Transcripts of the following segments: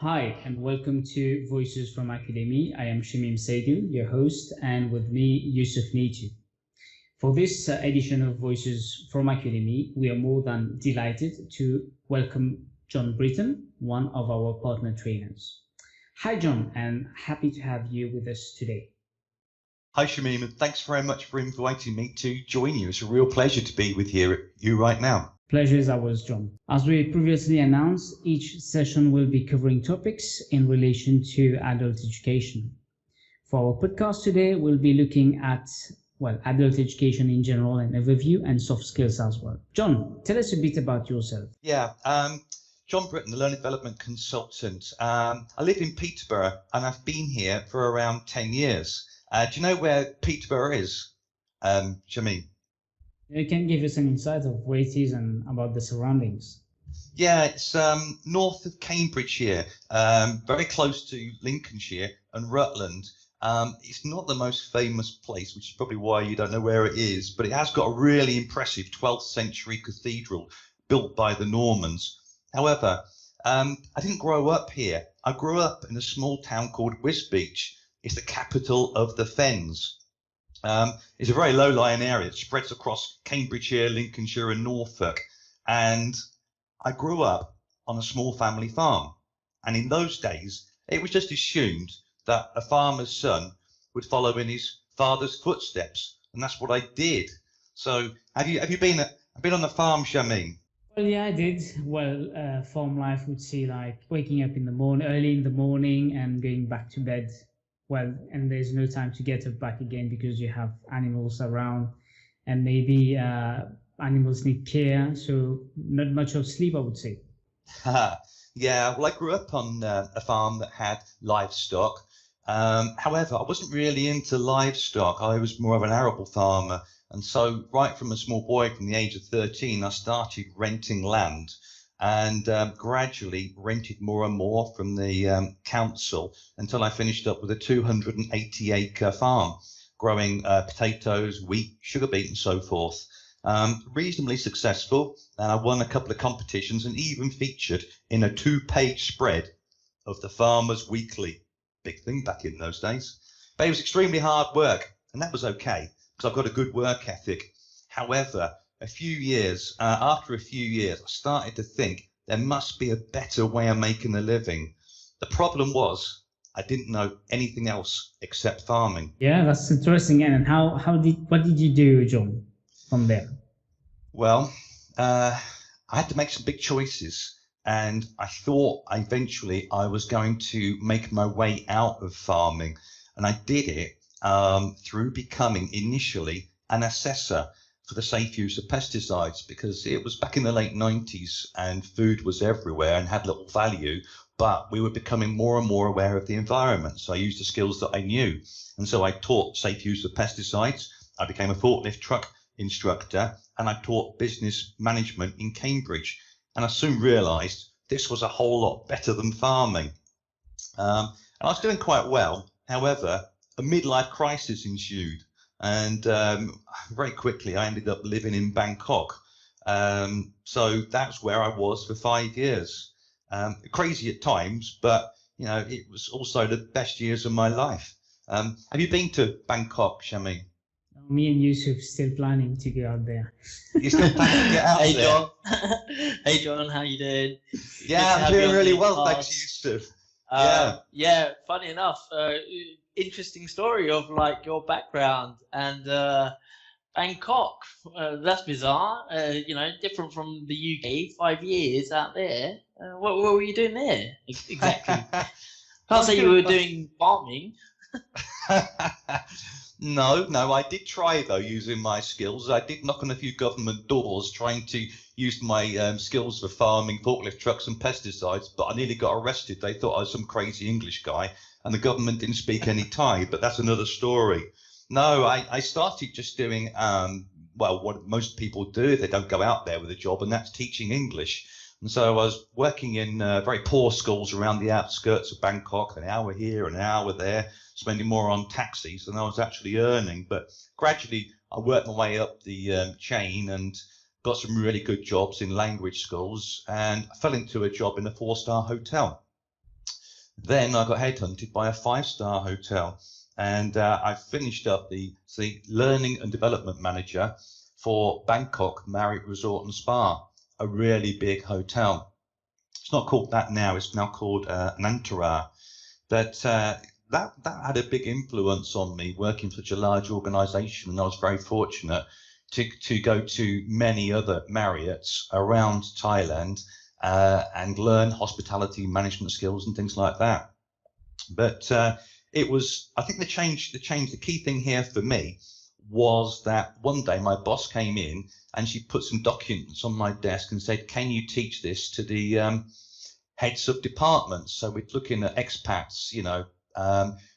Hi, and welcome to Voices from Academy. I am Shameem Saidoo, your host, and with me, Yousouf Neetoo. For this edition of Voices from Academy, we are more than delighted to welcome Jon Britain, one of our partner trainers. Hi, Jon, and happy to have you with us today. Hi, Shameem, and thanks very much for inviting me to join you. It's a real pleasure to be with you right now. Pleasure is ours, Jon. As we previously announced, each session will be covering topics in relation to adult education. For our podcast today, we'll be looking at, adult education in general, an overview, and soft skills as well. Jon, tell us a bit about yourself. Yeah, Jon Britain, the Learning Development Consultant. I live in Peterborough, and I've been here for around 10 years. Do you know where Peterborough is, Shameem? You can give us an insight of where it is and about the surroundings. Yeah, it's north of Cambridgeshire, very close to Lincolnshire and Rutland. It's not the most famous place, which is probably why you don't know where it is, but it has got a really impressive 12th century cathedral built by the Normans. However, I didn't grow up here. I grew up in a small town called Wisbech. It's the capital of the Fens. It's a very low-lying area. It spreads across Cambridgeshire, Lincolnshire and Norfolk. And I grew up on a small family farm. And in those days, it was just assumed that a farmer's son would follow in his father's footsteps. And that's what I did. So have you been on the farm, Shameem? Well, yeah, I did. Farm life would see like waking up in the morning, early in the morning and going back to bed. And there's no time to get up back again because you have animals around and maybe animals need care. So not much of sleep, I would say. Yeah, well, I grew up on a farm that had livestock. However, I wasn't really into livestock. I was more of an arable farmer. And so right from a small boy, from the age of 13, I started renting land and gradually rented more and more from the council until I finished up with a 280-acre farm, growing potatoes, wheat, sugar beet, and so forth. Reasonably successful, and I won a couple of competitions and even featured in a 2-page spread of the Farmers Weekly. Big thing back in those days. But it was extremely hard work, and that was okay because I've got a good work ethic. However, after a few years, I started to think there must be a better way of making a living. The problem was I didn't know anything else except farming. Yeah, that's interesting. And what did you do, Jon, from there? Well, I had to make some big choices, and I thought eventually I was going to make my way out of farming, and I did it through becoming initially an assessor for the safe use of pesticides, because it was back in the late 90s and food was everywhere and had little value, but we were becoming more and more aware of the environment. So I used the skills that I knew. And so I taught safe use of pesticides. I became a forklift truck instructor and I taught business management in Cambridge. And I soon realized this was a whole lot better than farming. And I was doing quite well. However, a midlife crisis ensued. And very quickly, I ended up living in Bangkok. So that's where I was for 5 years. Crazy at times, but it was also the best years of my life. Have you been to Bangkok, Shameem? Me and Yousouf still planning to go out there. You still planning to get out Hey, there? Jon. Hey, Jon, how you doing? Yeah, I'm doing really well, thanks, Yousouf. Yeah, funny enough, interesting story of like your background and Bangkok. That's bizarre. Different from the UK. 5 years out there. What were you doing there exactly? Can't say you were doing farming. No, I did try though using my skills. I did knock on a few government doors trying to use my skills for farming, forklift trucks and pesticides, but I nearly got arrested. They thought I was some crazy English guy and the government didn't speak any Thai, but that's another story. No, I started just doing, what most people do. They don't go out there with a job, and that's teaching English. And so I was working in very poor schools around the outskirts of Bangkok, an hour here, an hour there, spending more on taxis than I was actually earning. But gradually I worked my way up the chain and got some really good jobs in language schools, and I fell into a job in a 4-star hotel. Then I got headhunted by a 5-star hotel, and I finished up the learning and development manager for Bangkok Marriott Resort and Spa, a really big hotel. It's not called that now. It's now called Nantara. But that had a big influence on me working for such a large organisation, and I was very fortunate to go to many other Marriotts around Thailand and learn hospitality management skills and things like that. But it was, I think the key thing here for me was that one day my boss came in and she put some documents on my desk and said, can you teach this to the heads of departments? So we're looking at expats,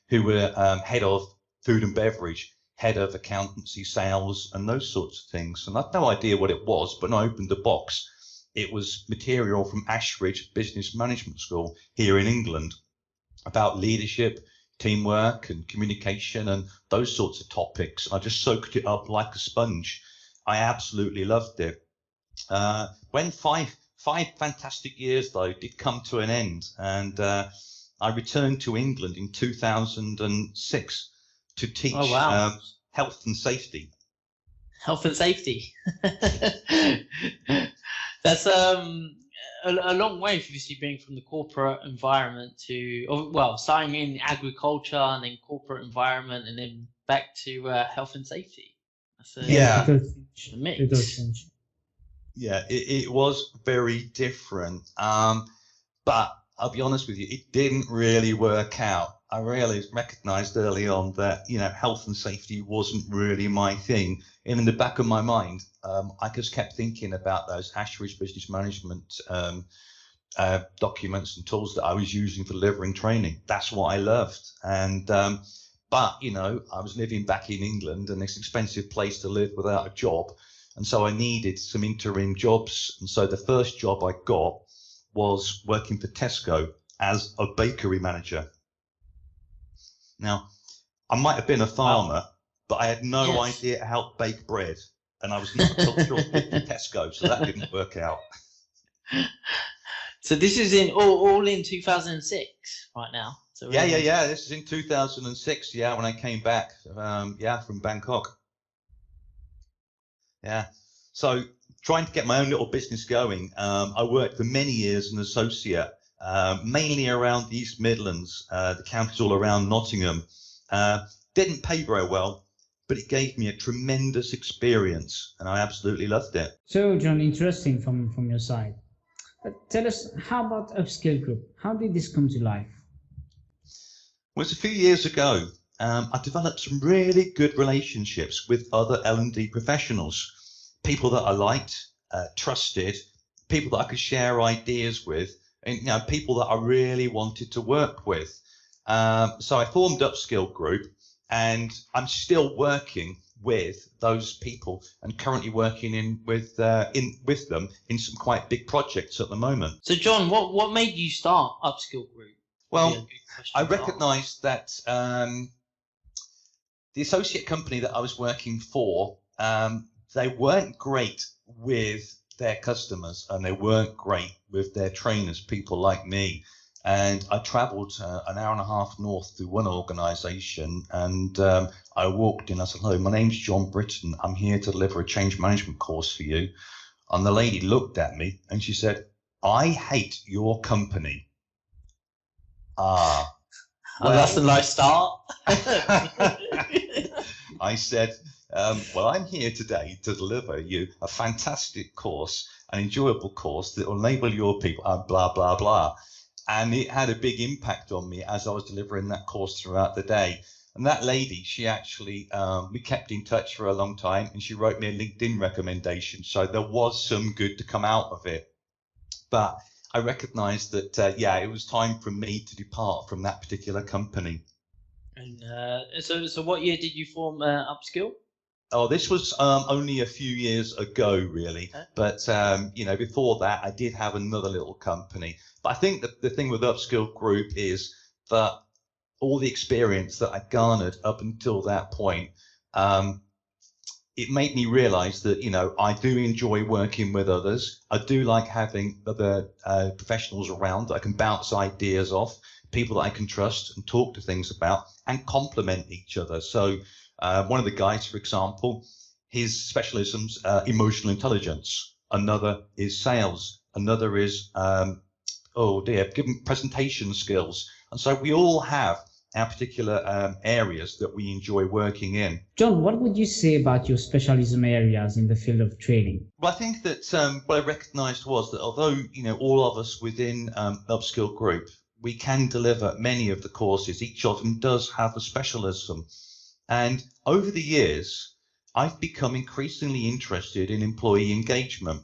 who were head of food and beverage, head of accountancy, sales, and those sorts of things. And I had no idea what it was, but when I opened the box, it was material from Ashridge Business Management School here in England about leadership, teamwork, and communication, and those sorts of topics. I just soaked it up like a sponge. I absolutely loved it. When five fantastic years, though, did come to an end, and I returned to England in 2006 to teach health and safety. Health and safety. That's a long way, obviously, being from the corporate environment to, starting in agriculture and then corporate environment and then back to health and safety. That's a mix. Yeah, it was very different. But I'll be honest with you, it didn't really work out. I really recognized early on that, health and safety wasn't really my thing. And in the back of my mind, I just kept thinking about those Ashridge Business Management documents and tools that I was using for delivering training. That's what I loved. And but I was living back in England, and it's an expensive place to live without a job. And so I needed some interim jobs. And so the first job I got was working for Tesco as a bakery manager. Now, I might have been a farmer, but I had no idea how to bake bread. And I was not a cultural fit for Tesco, so that didn't work out. So this is all in 2006 right now. So yeah. This is in 2006, when I came back, from Bangkok. Yeah. So trying to get my own little business going. I worked for many years as an associate, mainly around the East Midlands, the counties all around Nottingham. Didn't pay very well, but it gave me a tremendous experience, and I absolutely loved it. So, Jon, interesting from your side. But tell us, how about Upskill Group? How did this come to life? Well, it's a few years ago. I developed some really good relationships with other L&D professionals, people that I liked, trusted, people that I could share ideas with, and people that I really wanted to work with. So I formed Upskill Group, and I'm still working with those people and currently working with them in some quite big projects at the moment. So, Jon, what made you start Upskill Group? Well, I recognised that the associate company that I was working for, they weren't great with their customers, and they weren't great with their trainers, people like me. And I travelled an hour and a half north to one organisation, and I walked in. I said, "Hello, my name's Jon Britain. I'm here to deliver a change management course for you." And the lady looked at me and she said, "I hate your company." Well, that's a nice start. I said, well, I'm here today to deliver you a fantastic course, an enjoyable course that will enable your people, blah, blah, blah. And it had a big impact on me as I was delivering that course throughout the day. And that lady, she actually, we kept in touch for a long time, and she wrote me a LinkedIn recommendation. So there was some good to come out of it. But I recognized that, it was time for me to depart from that particular company. And so what year did you form Upskill? Oh, this was only a few years ago, really. Okay. But, before that, I did have another little company. But I think that the thing with Upskill Group is that all the experience that I garnered up until that point, it made me realize that, I do enjoy working with others. I do like having other professionals around that I can bounce ideas off, people that I can trust and talk to things about and complement each other. So one of the guys, for example, his specialism's emotional intelligence. Another is sales. Another is, given presentation skills. And so we all have our particular areas that we enjoy working in. Jon, what would you say about your specialism areas in the field of training? Well, I think that what I recognised was that although, all of us within Upskill Group, we can deliver many of the courses, each of them does have a specialism. And over the years, I've become increasingly interested in employee engagement.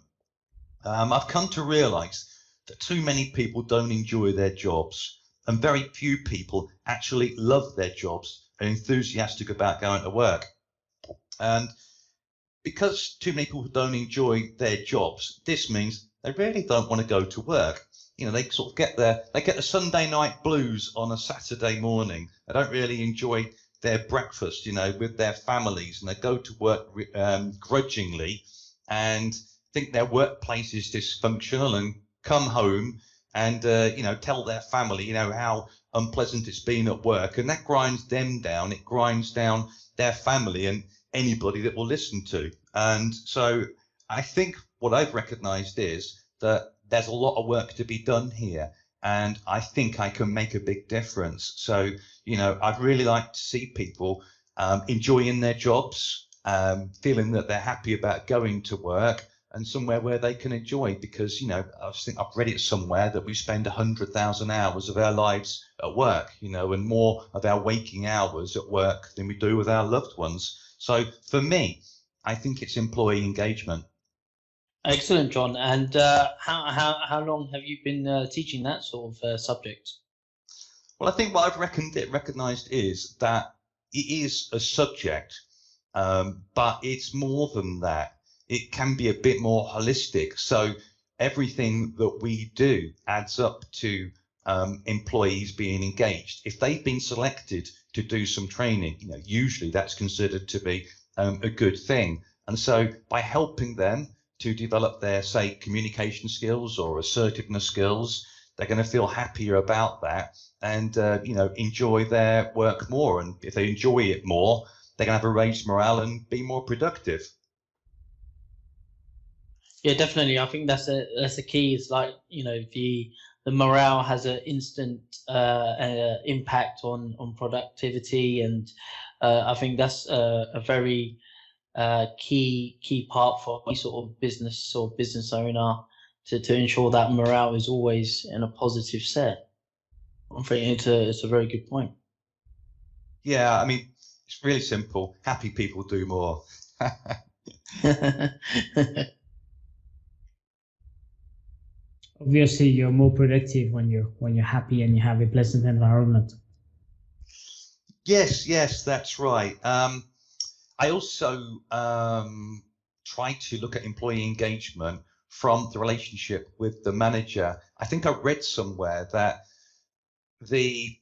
I've come to realise that too many people don't enjoy their jobs, and very few people actually love their jobs and enthusiastic about going to work. And because too many people don't enjoy their jobs, this means they really don't want to go to work. They sort of get the Sunday night blues on a Saturday morning. They don't really enjoy their breakfast, with their families, and they go to work grudgingly and think their workplace is dysfunctional and come home and, tell their family, how unpleasant it's been at work. And that grinds them down. It grinds down their family and anybody that will listen to. And so I think what I've recognized is that there's a lot of work to be done here. And I think I can make a big difference. So, I'd really like to see people enjoying their jobs, feeling that they're happy about going to work, and somewhere where they can enjoy, because, I think I've read it somewhere that we spend 100,000 hours of our lives at work, and more of our waking hours at work than we do with our loved ones. So for me, I think it's employee engagement. Excellent, Jon. And how long have you been teaching that sort of subject? Well, I think what I've recognised is that it is a subject, but it's more than that. It can be a bit more holistic. So everything that we do adds up to employees being engaged. If they've been selected to do some training, usually that's considered to be a good thing. And so by helping them to develop their, say, communication skills or assertiveness skills, they're going to feel happier about that and, enjoy their work more. And if they enjoy it more, they're going to have a raised morale and be more productive. Yeah, definitely. I think that's a key. It's like, the morale has an instant impact on productivity, and I think that's a very key part for any sort of business or business owner to ensure that morale is always in a positive set. I think it's a very good point. Yeah, I mean, it's really simple. Happy people do more. Obviously, you're more productive when you're happy and you have a pleasant environment. Yes, that's right. I also try to look at employee engagement from the relationship with the manager. I think I read somewhere that the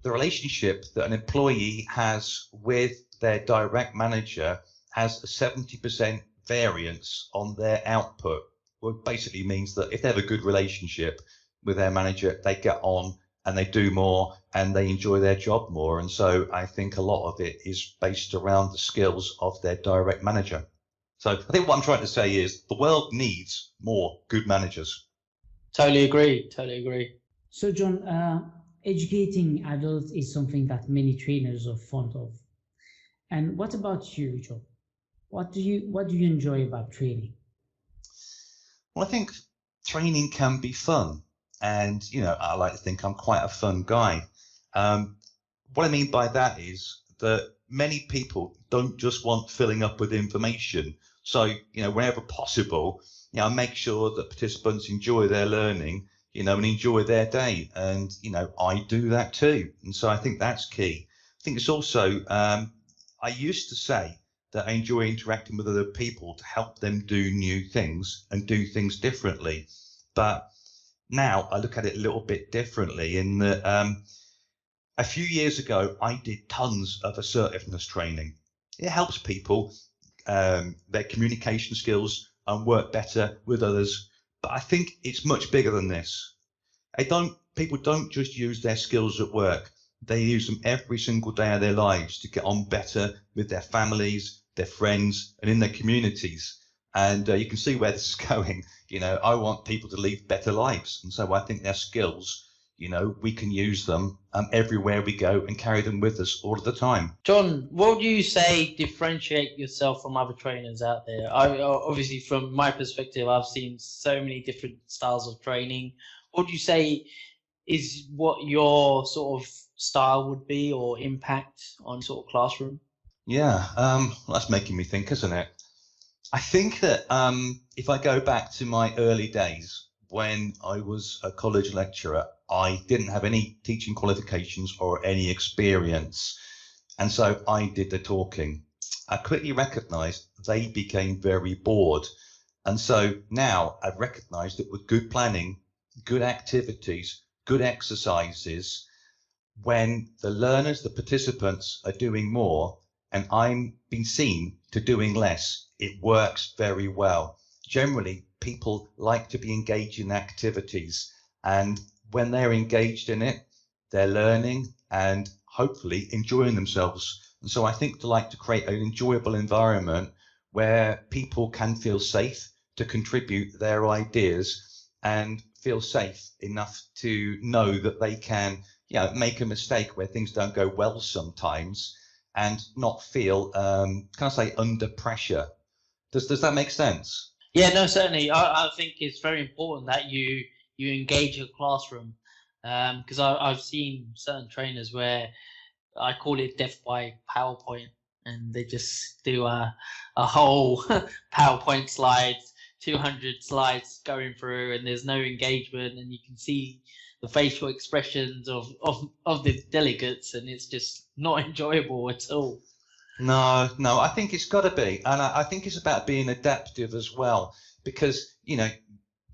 relationship that an employee has with their direct manager has a 70% variance on their output. Well, basically means that if they have a good relationship with their manager, they get on and they do more and they enjoy their job more. And so I think a lot of it is based around the skills of their direct manager. So I think what I'm trying to say is the world needs more good managers. Totally agree. So, Jon, educating adults is something that many trainers are fond of. And what about you, Jon? What do you enjoy about training? Well, I think training can be fun. And, I like to think I'm quite a fun guy. What I mean by that is that many people don't just want filling up with information. So, whenever possible, I make sure that participants enjoy their learning, and enjoy their day. And, I do that too. And so I think that's key. I think it's also, I used to say that I enjoy interacting with other people to help them do new things and do things differently. But now I look at it a little bit differently in that a few years ago, I did tons of assertiveness training. It helps people, their communication skills and work better with others. But I think it's much bigger than this. I don't people don't just use their skills at work. They use them every single day of their lives to get on better with their families, their friends, and in their communities. And you can see where this is going. I want people to lead better lives. And so I think their skills, we can use them everywhere we go and carry them with us all of the time. Jon, what would you say differentiate yourself from other trainers out there? Obviously, from my perspective, I've seen so many different styles of training. What would you say is what your sort of style would be or impact on sort of classroom? Yeah, that's making me think, isn't it? I think that if I go back to my early days when I was a college lecturer, I didn't have any teaching qualifications or any experience. And so I did the talking. I quickly recognized they became very bored. And so now I've recognized that with good planning, good activities, good exercises, when the learners, the participants are doing more and I'm being seen to doing less, it works very well. Generally, people like to be engaged in activities, and when they're engaged in it, they're learning and hopefully enjoying themselves. And so I think to like to create an enjoyable environment where people can feel safe to contribute their ideas and feel safe enough to know that they can, make a mistake where things don't go well sometimes and not feel, under pressure. Does that make sense? Yeah, no, certainly. I think it's very important that you engage your classroom, because I've seen certain trainers where I call it death by PowerPoint, and they just do a whole PowerPoint slide, 200 slides going through, and there's no engagement, and you can see the facial expressions of the delegates, and it's just not enjoyable at all. No, I think it's got to be. And I think it's about being adaptive as well, because,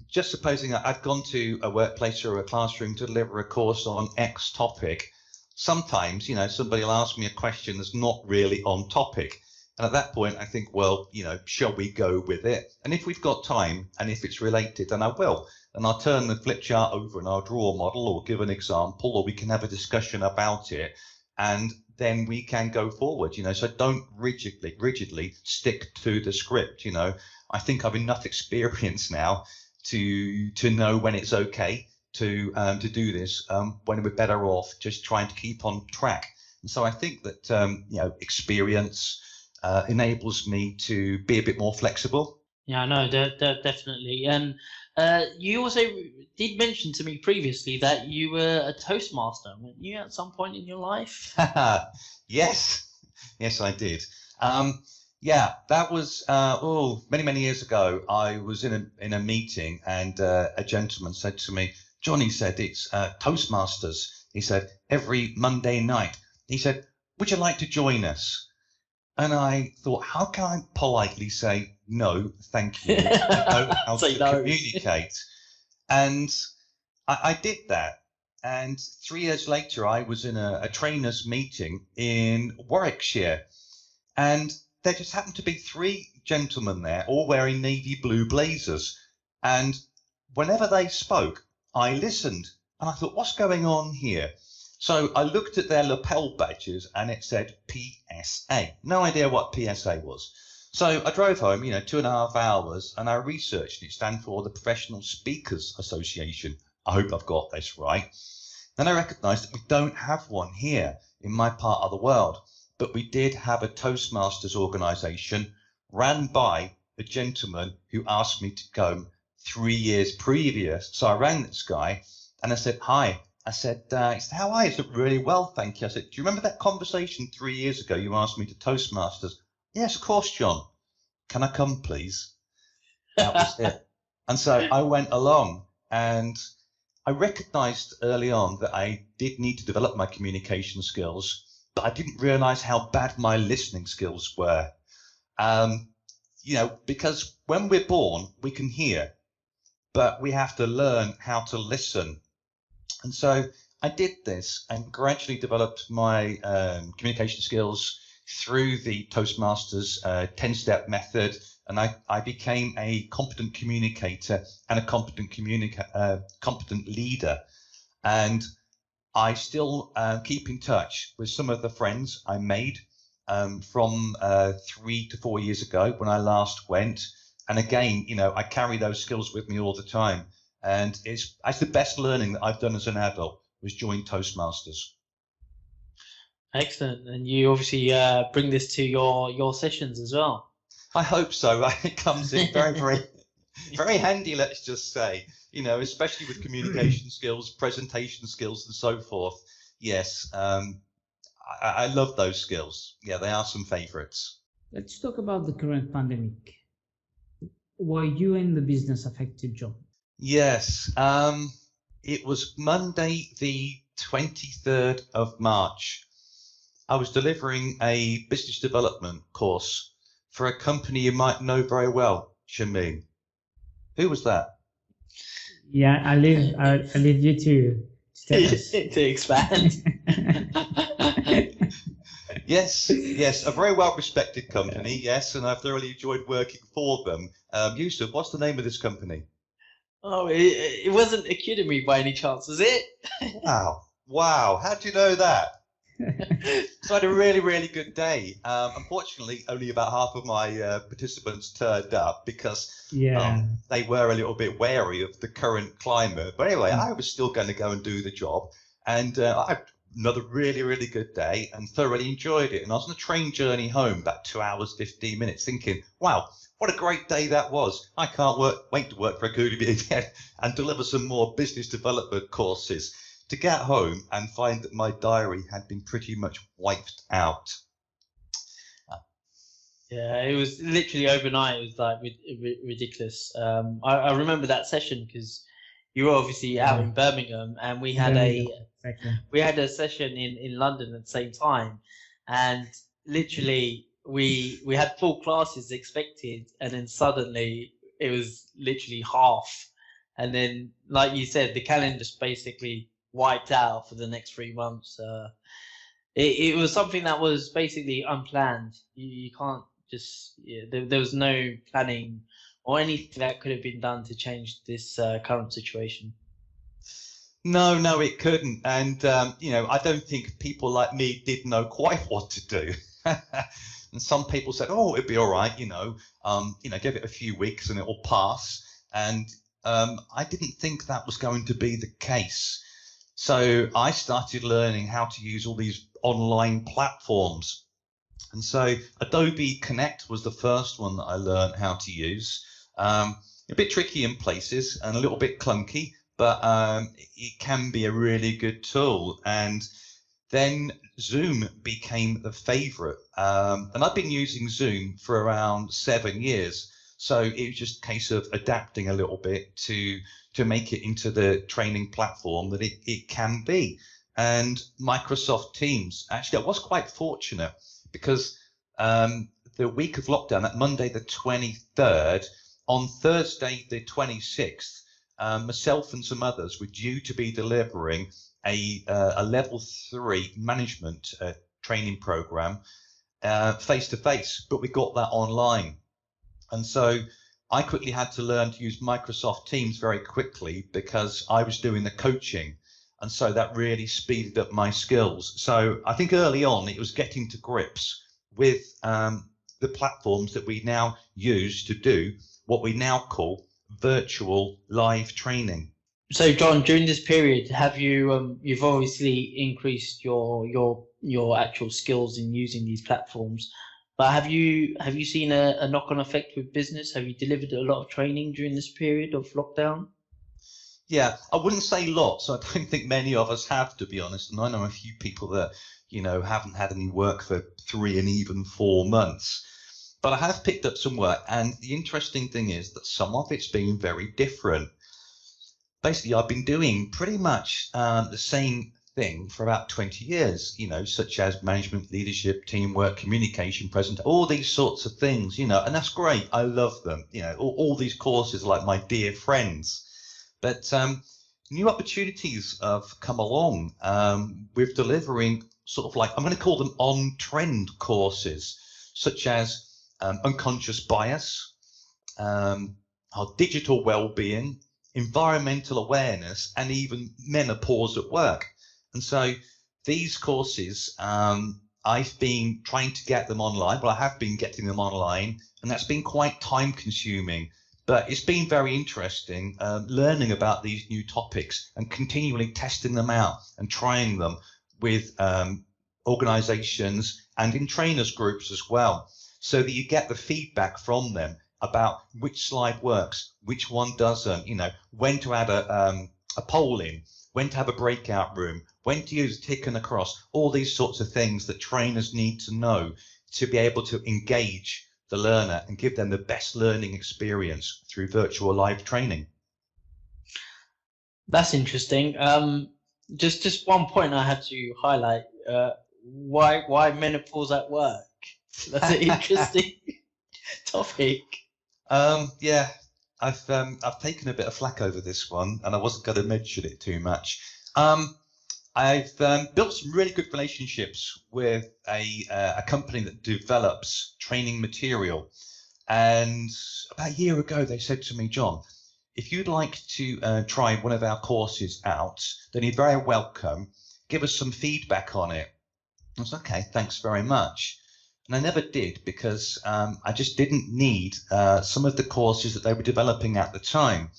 just supposing I've gone to a workplace or a classroom to deliver a course on X topic, sometimes, somebody will ask me a question that's not really on topic. And at that point, I think, well, shall we go with it? And if we've got time and if it's related, then I will. And I'll turn the flip chart over and I'll draw a model or give an example, or we can have a discussion about it. And then we can go forward, so don't rigidly stick to the script. I think I've enough experience now to know when it's okay to do this, when we're better off just trying to keep on track. And so I think that experience enables me to be a bit more flexible. Yeah, no, definitely. And you also did mention to me previously that you were a Toastmaster, weren't you, at some point in your life? Yes, I did. That was many years ago. I was in a meeting, and a gentleman said to me, "Jon," he said, "it's Toastmasters." He said, "every Monday night." He said, "Would you like to join us?" And I thought, how can I politely say no, thank you? I know how to communicate. And I did that. And 3 years later, I was in a trainers meeting in Warwickshire. And there just happened to be 3 gentlemen there, all wearing navy blue blazers. And whenever they spoke, I listened. And I thought, what's going on here? So I looked at their lapel badges and it said PSA. No idea what PSA was. So I drove home, 2.5 hours, and I researched. It stands for the Professional Speakers Association. I hope I've got this right. Then I recognized that we don't have one here in my part of the world, but we did have a Toastmasters organization ran by a gentleman who asked me to go 3 years previous. So I rang this guy and I said, "Hi." I said, "How are you?" He said, "Really well, thank you." I said, "Do you remember that conversation 3 years ago? You asked me to Toastmasters." "Yes, of course, Jon. Can I come, please?" That was it. And so I went along, and I recognized early on that I did need to develop my communication skills, but I didn't realize how bad my listening skills were. Because when we're born, we can hear, but we have to learn how to listen. And so I did this and gradually developed my communication skills through the Toastmasters 10-step method. And I became a competent communicator and a competent leader. And I still keep in touch with some of the friends I made from 3 to 4 years ago when I last went. And again, I carry those skills with me all the time. And that's the best learning that I've done as an adult, was join Toastmasters. Excellent. And you obviously bring this to your sessions as well. I hope so. It comes in very, very, very handy, let's just say, especially with communication skills, presentation skills, and so forth. Yes, I love those skills. Yeah, they are some favorites. Let's talk about the current pandemic. Were you in the business affected, Jon? Yes, it was Monday, the 23rd of March. I was delivering a business development course for a company you might know very well, Shameem. Who was that? Yeah, I leave you to tell us. To expand. Yes, a very well-respected company, yes, and I've thoroughly enjoyed working for them. Yousouf, what's the name of this company? Oh, it wasn't Acudemy by any chance, was it? Wow, how do you know that? So I had a really, really good day. Unfortunately, only about half of my participants turned up because they were a little bit wary of the current climate. But anyway, I was still going to go and do the job. And I had another really, really good day and thoroughly enjoyed it. And I was on a train journey home, about 2 hours, 15 minutes, thinking, wow, what a great day that was. I can't wait to work for Acudemy again and deliver some more business development courses. To get home and find that my diary had been pretty much wiped out. Yeah, it was literally overnight. It was like ridiculous. I remember that session because you were obviously out in Birmingham, and we had a session in London at the same time, and literally we had full classes expected, and then suddenly it was literally half, and then like you said, the calendar's basically wiped out for the next 3 months. It was something that was basically unplanned. You can't just there was no planning or anything that could have been done to change this current situation. No, it couldn't. And I don't think people like me did know quite what to do. And some people said, "Oh, it'll be all right. Give it a few weeks and it will pass." And I didn't think that was going to be the case. So I started learning how to use all these online platforms. And so Adobe Connect was the first one that I learned how to use. A bit tricky in places and a little bit clunky, but it can be a really good tool. And then Zoom became the favorite. And I've been using Zoom for around 7 years. So it was just a case of adapting a little bit to make it into the training platform that it can be. And Microsoft Teams, actually, I was quite fortunate because the week of lockdown, that Monday the 23rd, on Thursday the 26th, myself and some others were due to be delivering a level 3 management training program face-to-face, but we got that online. And so I quickly had to learn to use Microsoft Teams very quickly because I was doing the coaching. And so that really speeded up my skills. So I think early on, it was getting to grips with the platforms that we now use to do what we now call virtual live training. So, Jon, during this period, have you you've obviously increased your actual skills in using these platforms, but have you seen a knock-on effect with business? Have you delivered a lot of training during this period of lockdown? Yeah, I wouldn't say lots. I don't think many of us have, to be honest. And I know a few people that, haven't had any work for 3 and even 4 months. But I have picked up some work. And the interesting thing is that some of it's been very different. Basically, I've been doing pretty much the same thing for about 20 years, such as management, leadership, teamwork, communication, presentation, all these sorts of things, and that's great. I love them. All these courses are like my dear friends. But new opportunities have come along with delivering sort of like, I'm going to call them on-trend courses, such as unconscious bias, our digital well-being, environmental awareness, and even menopause at work. And so these courses, I've been trying to get them online. Well, I have been getting them online, and that's been quite time consuming. But it's been very interesting learning about these new topics and continually testing them out and trying them with organizations and in trainers groups as well, so that you get the feedback from them about which slide works, which one doesn't, you know, when to add a poll in, when to have a breakout room, when to use a tick and a cross, all these sorts of things that trainers need to know to be able to engage the learner and give them the best learning experience through virtual live training. That's interesting. Just one point I had to highlight. Why menopause at work? That's an interesting topic. Yeah, I've taken a bit of flack over this one, and I wasn't going to mention it too much. I've built some really good relationships with a company that develops training material, and about a year ago they said to me, John, if you'd like to try one of our courses out, then you're very welcome. Give us some feedback on it. I was okay, thanks very much. And I never did, because I just didn't need some of the courses that they were developing at the time.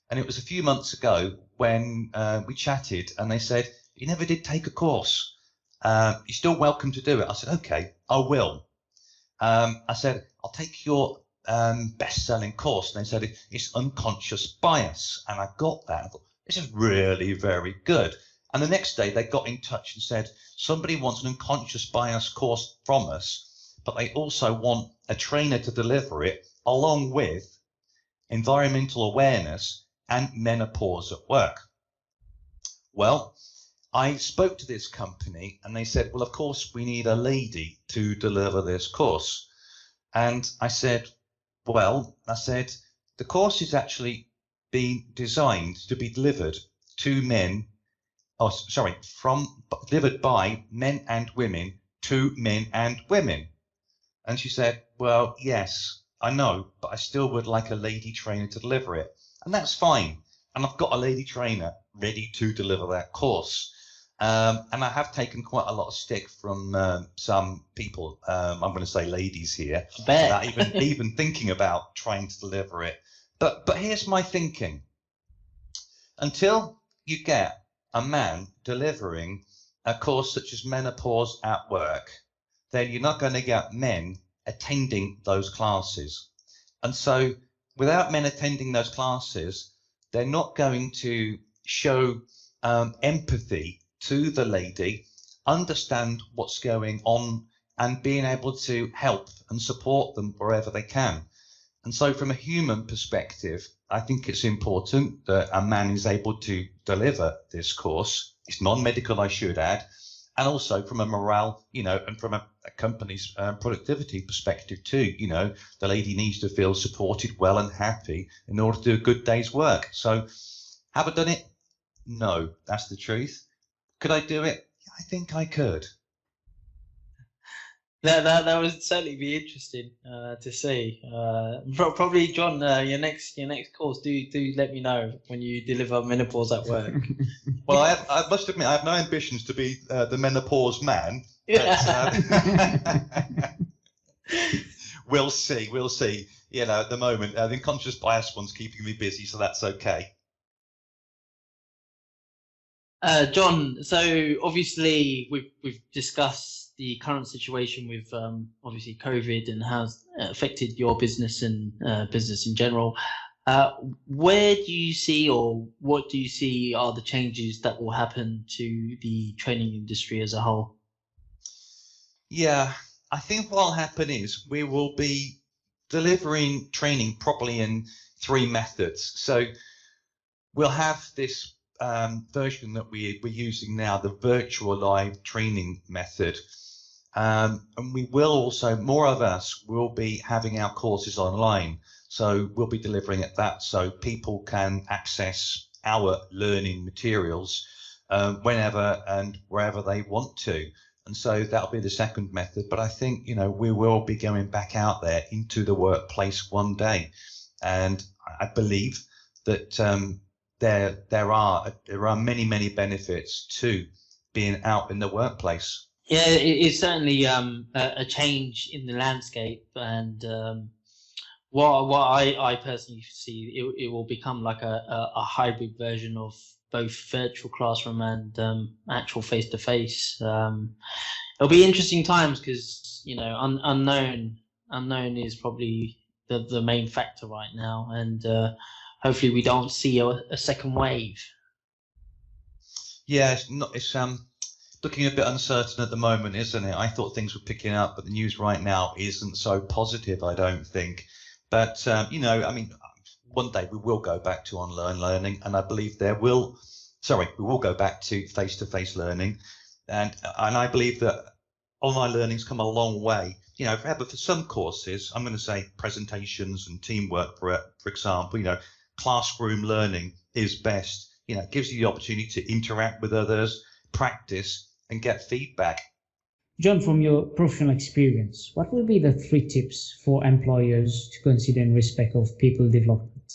And it was a few months ago when we chatted, and they said, you never did take a course. You're still welcome to do it. I said, okay, I will. I said, I'll take your best-selling course. And they said, it's unconscious bias. And I got that. I thought, this is really very good. And the next day they got in touch and said, somebody wants an unconscious bias course from us, but they also want a trainer to deliver it along with environmental awareness and menopause at work. Well, I spoke to this company and they said, well, of course, we need a lady to deliver this course. And I said, well, the course is actually being designed to be delivered to men. Oh, sorry, delivered by men and women to men and women. And she said, well, yes, I know, but I still would like a lady trainer to deliver it. And that's fine. And I've got a lady trainer ready to deliver that course. And I have taken quite a lot of stick from some people, I'm going to say ladies here, without even thinking about trying to deliver it. But here's my thinking. Until you get a man delivering a course such as menopause at work, then you're not going to get men attending those classes. And so without men attending those classes, they're not going to show empathy to the lady, understand what's going on, and being able to help and support them wherever they can. And so from a human perspective, I think it's important that a man is able to deliver this course. It's non-medical, I should add. And also from a morale, you know, and from a company's productivity perspective too, you know, the lady needs to feel supported, well and happy in order to do a good day's work. So have I done it? No, that's the truth. Could I do it? I think I could. That would certainly be interesting to see. Probably, John, your next course. Do let me know when you deliver menopause at work. Well, I must admit I have no ambitions to be the menopause man. But, we'll see. You know, at the moment, the unconscious bias one's keeping me busy, so that's okay. John, so obviously we've discussed the current situation with obviously COVID and how it's affected your business and business in general. Where do you see, or what do you see are the changes that will happen to the training industry as a whole? Yeah, I think what will happen is we will be delivering training probably in 3 methods. So we'll have this version that we're using now, the virtual live training method. And we will also, more of us will be having our courses online. So we'll be delivering at that so people can access our learning materials whenever and wherever they want to. And so that'll be the second method. But I think, you know, we will be going back out there into the workplace one day. And I believe that there are many benefits to being out in the workplace. Yeah, it's certainly a change in the landscape, and what I personally see, it will become like a hybrid version of both virtual classroom and actual face-to-face. It'll be interesting times because, you know, unknown is probably the main factor right now, and hopefully we don't see a second wave. Yeah, it's looking a bit uncertain at the moment, isn't it? I thought things were picking up, but the news right now isn't so positive, I don't think. But you know, I mean, one day we will go back to online learning, and I believe we will go back to face-to-face learning, and I believe that online learning's come a long way. You know, but for some courses, I'm going to say presentations and teamwork, for example, you know, classroom learning is best. You know, it gives you the opportunity to interact with others, practice, and get feedback. Jon, from your professional experience, what will be the 3 tips for employers to consider in respect of people development?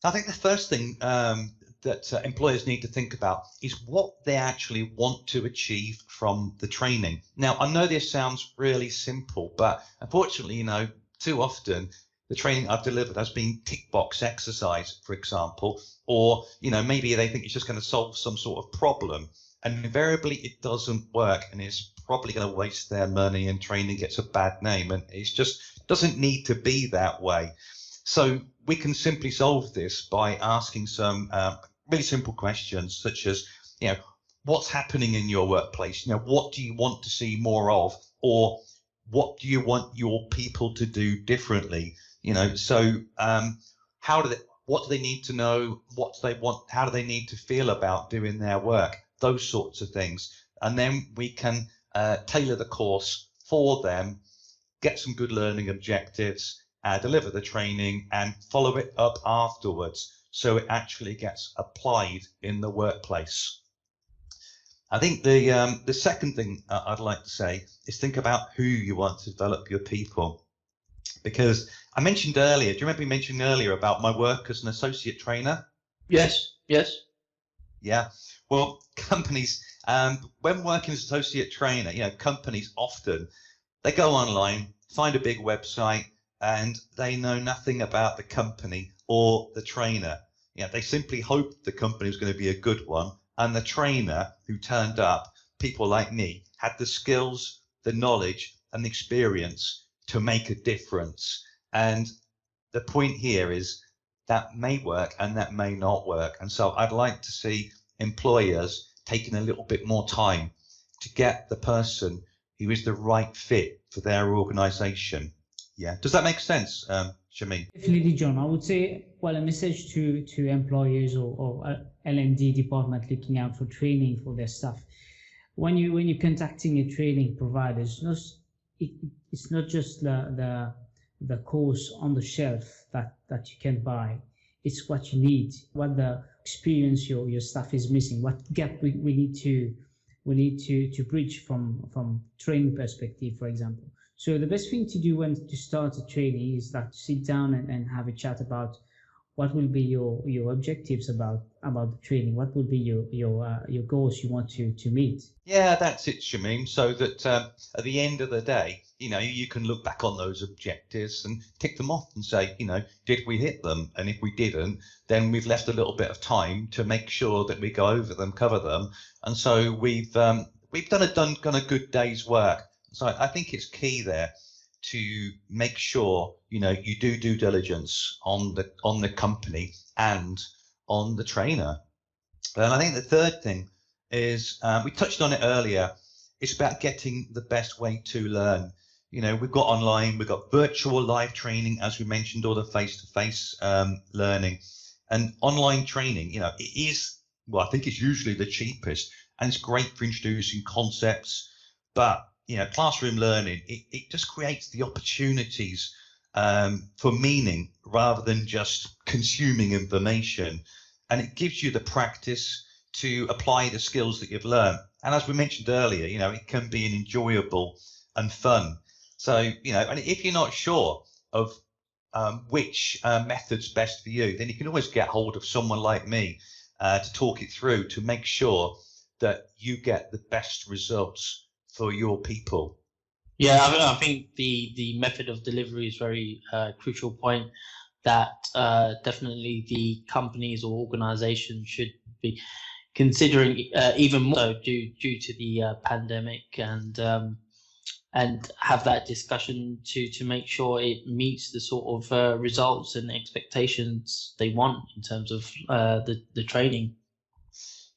I think the first thing that employers need to think about is what they actually want to achieve from the training. Now, I know this sounds really simple, but unfortunately, you know, too often the training I've delivered has been tick box exercise, for example, or, you know, maybe they think it's just going to solve some sort of problem, and invariably it doesn't work, and it's probably going to waste their money, and training gets a bad name, and it just doesn't need to be that way. So we can simply solve this by asking some really simple questions, such as, you know, what's happening in your workplace? You know, what do you want to see more of, or what do you want your people to do differently? You know, so what do they need to know? What do they want? How do they need to feel about doing their work? Those sorts of things. And then we can tailor the course for them, get some good learning objectives, deliver the training, and follow it up afterwards so it actually gets applied in the workplace. I think the second thing I'd like to say is think about who you want to develop your people. Because I mentioned earlier, do you remember me mentioning earlier about my work as an associate trainer? Yes. Yeah. Well, companies, when working as associate trainer, you know, companies often, they go online, find a big website, and they know nothing about the company or the trainer. You know, they simply hope the company was going to be a good one, and the trainer who turned up, people like me, had the skills, the knowledge, and the experience to make a difference. And the point here is that may work and that may not work. And so I'd like to see employers taking a little bit more time to get the person who is the right fit for their organization. Yeah. Does that make sense, Shameem? Definitely, Jon. I would say, well, a message to employers or L&D department looking out for training for their staff. When you're contacting a training provider, it's not just the course on the shelf that you can buy. It's what you need, what the experience your staff is missing, what gap we need to bridge from training perspective, for example. So the best thing to do when to start a training is that to sit down and have a chat about what will be your objectives about the training, what will be your goals you want to meet. Yeah, that's it, Shameem. So that at the end of the day, you know, you can look back on those objectives and tick them off and say, you know, did we hit them? And if we didn't, then we've left a little bit of time to make sure that we go over them, cover them. And so we've done a good day's work. So I think it's key there to make sure, you know, you do due diligence on the company and on the trainer. And I think the third thing is, we touched on it earlier, it's about getting the best way to learn. You know, we've got online, we've got virtual live training, as we mentioned, or the face-to-face learning. And online training, you know, it is, well, I think it's usually the cheapest, and it's great for introducing concepts. But, you know, classroom learning, it just creates the opportunities for meaning rather than just consuming information. And it gives you the practice to apply the skills that you've learned. And as we mentioned earlier, you know, it can be an enjoyable and fun. So, you know, and if you're not sure of which method's best for you, then you can always get hold of someone like me to talk it through to make sure that you get the best results for your people. Yeah, I think the method of delivery is very crucial point that definitely the companies or organizations should be considering even more so due to the pandemic, and have that discussion to make sure it meets the sort of results and expectations they want in terms of the training.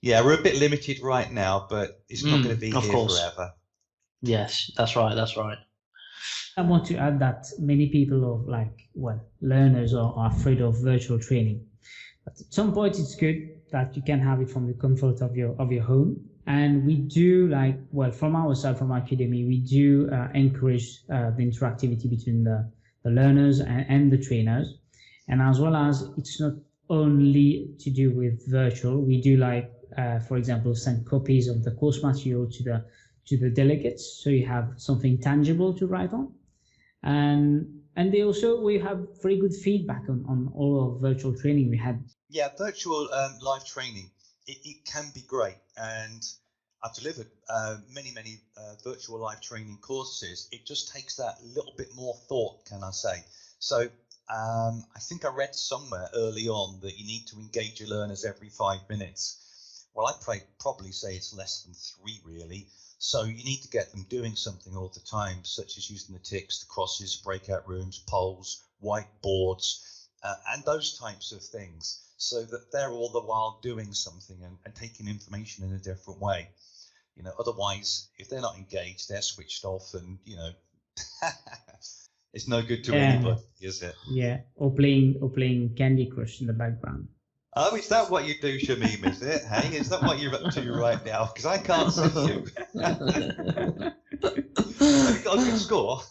Yeah, we're a bit limited right now, but it's not going to be here forever. Yes, that's right. That's right. I want to add that many people learners are afraid of virtual training. But at some point, it's good that you can have it from the comfort of your home. And we do from our side, from Acudemy, we do encourage the interactivity between the learners and the trainers. And as well as it's not only to do with virtual, we do for example, send copies of the course material to the delegates, so you have something tangible to write on. And we have very good feedback on all of virtual training we had. Yeah, virtual live training, it can be great. And I've delivered many virtual live training courses. It just takes that little bit more thought, can I say. So I think I read somewhere early on that you need to engage your learners every 5 minutes. Well, I'd probably say it's less than 3, really. So you need to get them doing something all the time, such as using the ticks, the crosses, breakout rooms, polls, whiteboards, and those types of things, so that they're all the while doing something and taking information in a different way. Otherwise, if they're not engaged, they're switched off, and it's no good to anybody, is it? Yeah, or playing Candy Crush in the background. Oh, is that what you do, Shameem, is it? Hey, is that what you're up to right now? Because I can't see you. Have you got a good score?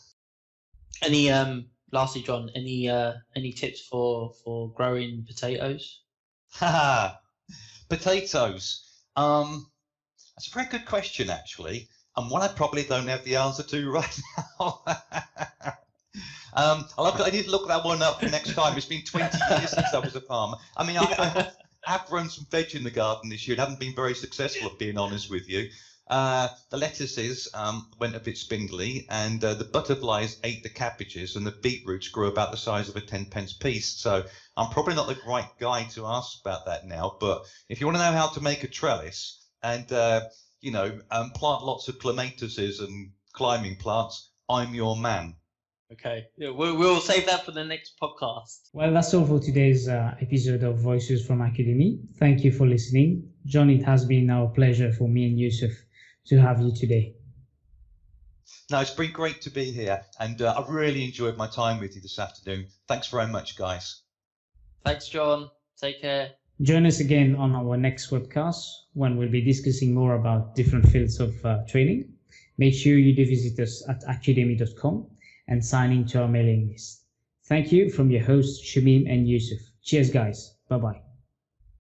Lastly, John, any tips for growing potatoes? Potatoes. That's a very good question, actually, and one I probably don't have the answer to right now. I need to look that one up next time. It's been 20 years since I was a farmer. I mean, I have grown some veg in the garden this year. It haven't been very successful, if being honest with you. The lettuces went a bit spindly, and the butterflies ate the cabbages, and the beetroots grew about the size of a 10p piece. So I'm probably not the right guy to ask about that now. But if you want to know how to make a trellis and plant lots of clematuses and climbing plants, I'm your man. Okay, yeah, we'll save that for the next podcast. Well, that's all for today's episode of Voices from Acudemy. Thank you for listening. John, it has been our pleasure for me and Yousouf to have you today. No, it's been great to be here, and I've really enjoyed my time with you this afternoon. Thanks very much, guys. Thanks, John. Take care. Join us again on our next webcast, when we'll be discussing more about different fields of training. Make sure you do visit us at acudemy.com and sign into our mailing list. Thank you from your hosts, Shameem and Yousouf. Cheers, guys. Bye-bye.